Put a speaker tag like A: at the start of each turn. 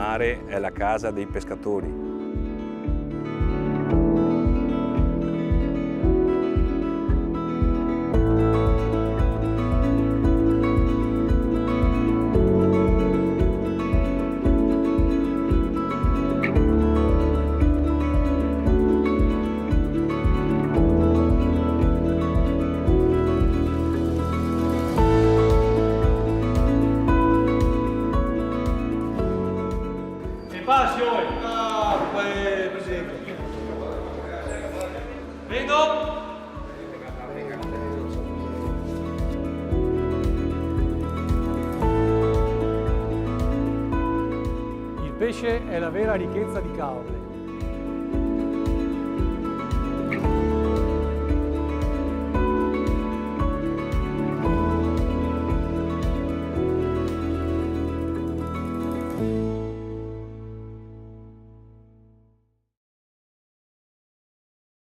A: mare è la casa dei pescatori.
B: Passi oi! Ah, poi presente. Vedo!
C: Il pesce è la vera ricchezza di Caorle.